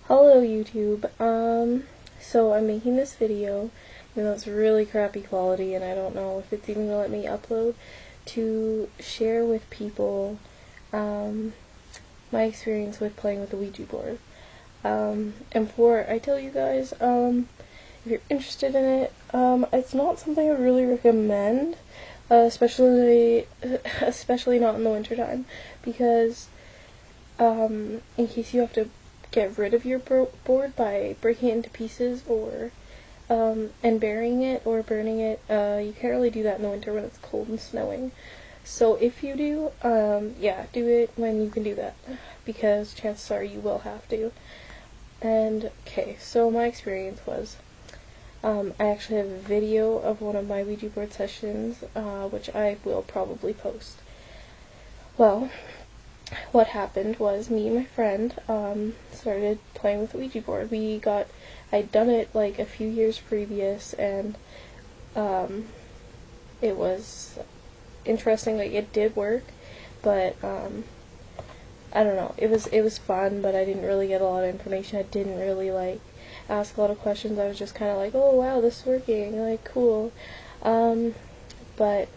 Hello YouTube. So I'm making this video, even though it's really crappy quality and I don't know if it's even gonna let me upload, to share with people my experience with playing with the Ouija board. And before I tell you guys, if you're interested in it, it's not something I really recommend, especially not in the wintertime, because in case you have to get rid of your board by breaking it into pieces or and burying it or burning it, you can't really do that in the winter when it's cold and snowing. So if you do, yeah, do it when you can do that, because chances are you will have to. And okay, so my experience was, I actually have a video of one of my Ouija board sessions, which I will probably post. Well, what happened was me and my friend started playing with the Ouija board. I'd done it like a few years previous, and it was interesting. Like, it did work, but I don't know. It was fun, but I didn't really get a lot of information. I didn't really like ask a lot of questions. I was just kind of like, oh wow, this is working, like, cool. But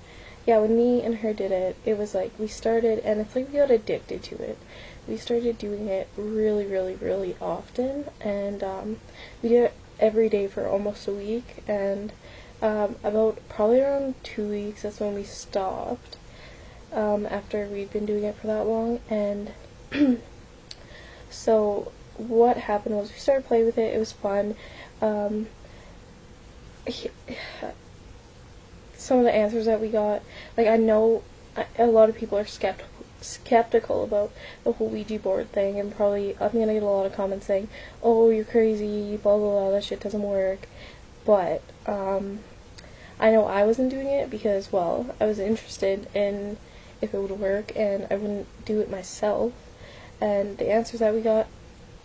yeah, when me and her did it, it was like we started, and it's like we got addicted to it. We started doing it really, really, really often, and we did it every day for almost a week, and about probably around 2 weeks, that's when we stopped, after we'd been doing it for that long. And so what happened was we started playing with it. It was fun. Some of the answers that we got, like, I know a lot of people are skeptical about the whole Ouija board thing, and probably I'm gonna get a lot of comments saying, oh, you're crazy, blah blah blah, that shit doesn't work. But I know I wasn't doing it because, well, I was interested in if it would work, and I wouldn't do it myself. And the answers that we got,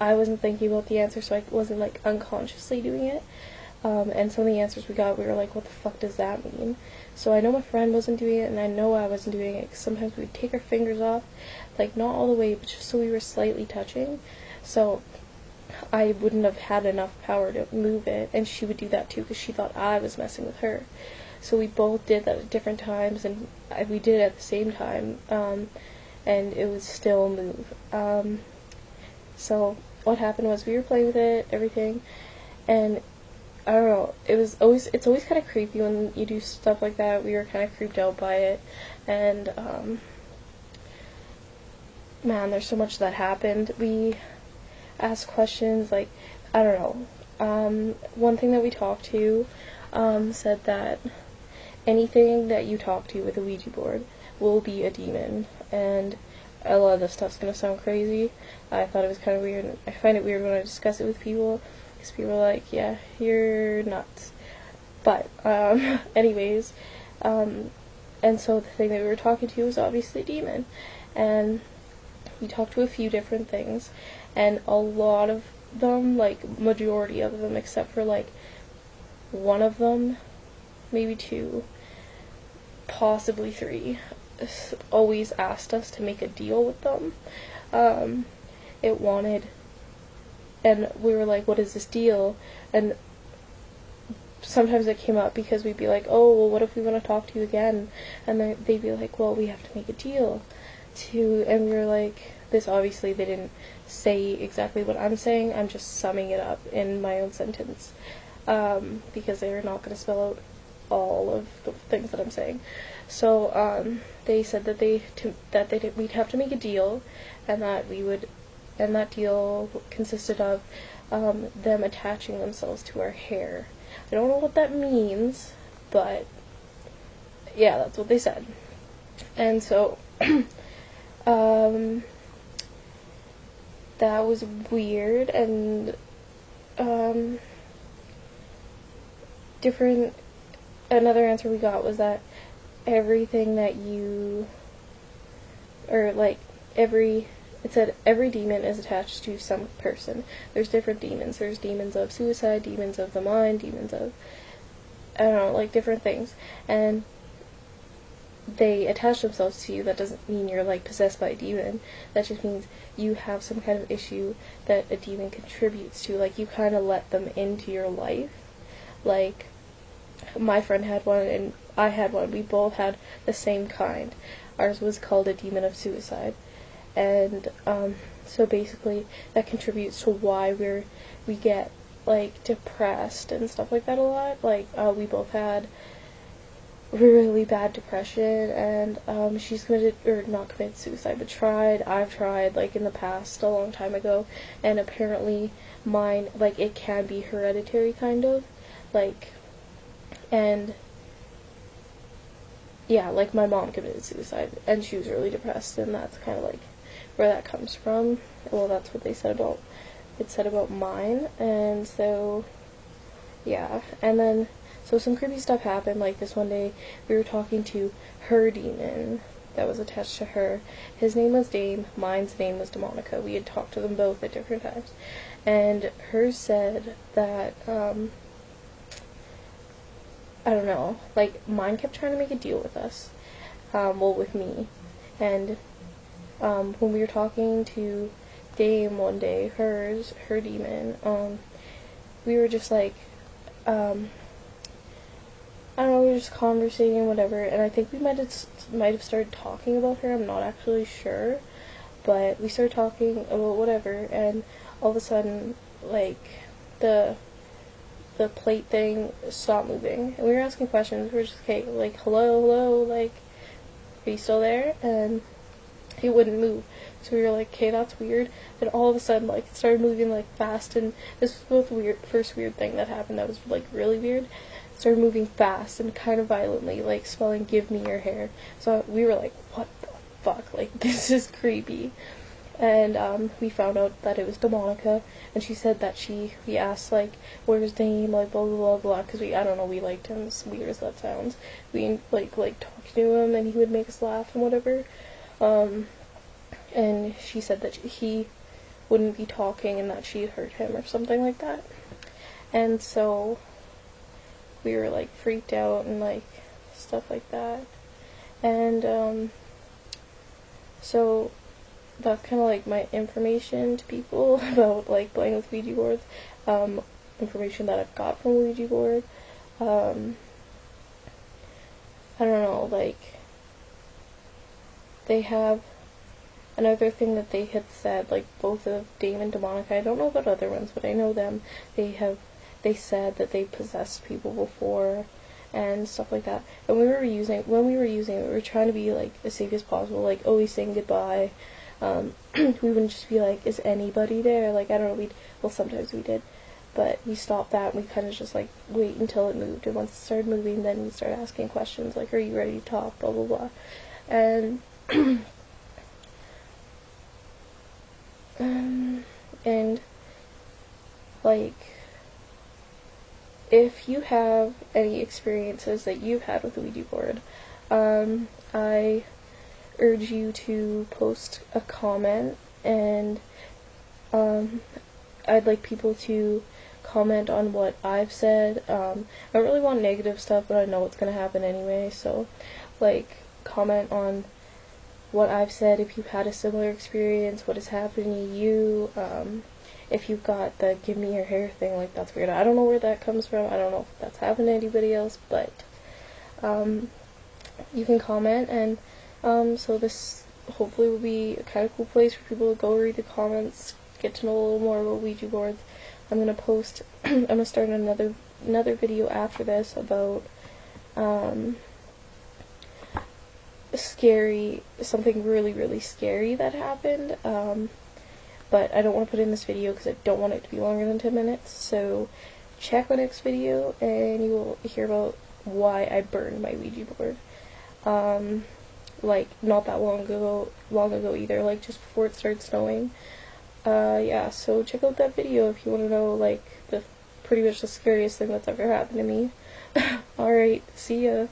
I wasn't thinking about the answer, so I wasn't like unconsciously doing it. And some of the answers we got, we were like, what the fuck does that mean? So I know my friend wasn't doing it, and I know I wasn't doing it, because sometimes we'd take our fingers off, like, not all the way, but just so we were slightly touching, so I wouldn't have had enough power to move it, and she would do that too, because she thought I was messing with her. So we both did that at different times, and we did it at the same time, and it would still move. So what happened was we were playing with it, everything, and I don't know, it's always kind of creepy when you do stuff like that. We were kind of creeped out by it, and man, there's so much that happened. We asked questions, like, I don't know, one thing that we talked to said that anything that you talk to with a Ouija board will be a demon, and a lot of this stuff's gonna sound crazy. I thought it was kind of weird. I find it weird when I discuss it with people, because people are like, yeah, you're nuts. But anyways, and so the thing that we were talking to was obviously a demon, and we talked to a few different things, and a lot of them, like majority of them, except for like one of them, maybe two, possibly three, always asked us to make a deal with them. It wanted, and we were like, what is this deal? And sometimes it came up because we'd be like, oh, well, what if we want to talk to you again? And then they'd be like, well, we have to make a deal and we were like, this, obviously they didn't say exactly what I'm saying, I'm just summing it up in my own sentence, because they're not going to spell out all of the things that I'm saying. So they said that we'd have to make a deal, and that deal consisted of them attaching themselves to our hair. I don't know what that means, but yeah, that's what they said. And so that was weird, and another answer we got was that everything that it said every demon is attached to some person. There's different demons. There's demons of suicide, demons of the mind, demons of, I don't know, like, different things. And they attach themselves to you, that doesn't mean you're, like, possessed by a demon. That just means you have some kind of issue that a demon contributes to. Like, you kind of let them into your life. Like, my friend had one, and I had one. We both had the same kind. Ours was called a demon of suicide. And, so basically, that contributes to why we get, like, depressed and stuff like that a lot. Like, we both had really bad depression, and she's not committed suicide, but I've tried, like, in the past, a long time ago, and apparently mine, like, it can be hereditary, kind of, like, and, yeah, like, my mom committed suicide, and she was really depressed, and that's kind of, like, where that comes from. Well, that's what it said about mine, and so, yeah, and then, so some creepy stuff happened. Like, this one day, we were talking to her demon that was attached to her. His name was Dame, mine's name was Demonica. We had talked to them both at different times. And hers said that, I don't know, like, mine kept trying to make a deal with us. Well, with me. And, when we were talking to Dame one day, her demon, we were just like, I don't know, we were just conversating, whatever, and I think we might have started talking about her, I'm not actually sure, but we started talking about whatever, and all of a sudden, like, the plate thing stopped moving, and we were asking questions, we were just, okay, like, hello, like, are you still there? And it wouldn't move, so we were like, okay, that's weird, and all of a sudden, like, it started moving, like, fast, and this was the first weird thing that happened that was, like, really weird. Started moving fast and kind of violently, like, spelling, give me your hair. So we were like, what the fuck, like, this is creepy. And, we found out that it was Demonica, and she said that we asked, like, where's Dame, like, blah, blah, blah, blah, because I don't know, we liked him, as weird as that sounds. We, like talking to him, and he would make us laugh and whatever. And she said that he wouldn't be talking, and that she had hurt him, or something like that. And so we were, like, freaked out and, like, stuff like that. And, so that's kind of, like, my information to people about, like, playing with Ouija boards. Information that I've got from Ouija board. I don't know, like, they have another thing that they had said, like, both of Dame and Demonica, I don't know about other ones, but I know them, they said that they possessed people before, and stuff like that. And when we were using it, we were trying to be, like, as safe as possible, like, always saying goodbye. We wouldn't just be like, is anybody there? Like, I don't know, well, sometimes we did, but we stopped that, and we kind of just, like, wait until it moved, and once it started moving, then we started asking questions, like, are you ready to talk, blah, blah, blah. And, and, like, if you have any experiences that you've had with the Ouija board, I urge you to post a comment, and I'd like people to comment on what I've said. I don't really want negative stuff, but I know what's gonna happen anyway, so, like, comment on what I've said, if you've had a similar experience, what has happened to you, if you've got the give me your hair thing, like, that's weird. I don't know where that comes from. I don't know if that's happened to anybody else, but, you can comment, and, so this hopefully will be a kind of cool place for people to go read the comments, get to know a little more about Ouija boards. I'm gonna start another video after this about, something really, really scary that happened, but I don't want to put in this video because I don't want it to be longer than 10 minutes, so check my next video and you will hear about why I burned my Ouija board. Like, not that long ago either, like, just before it started snowing. Yeah, so check out that video if you want to know, like, pretty much the scariest thing that's ever happened to me. Alright, see ya.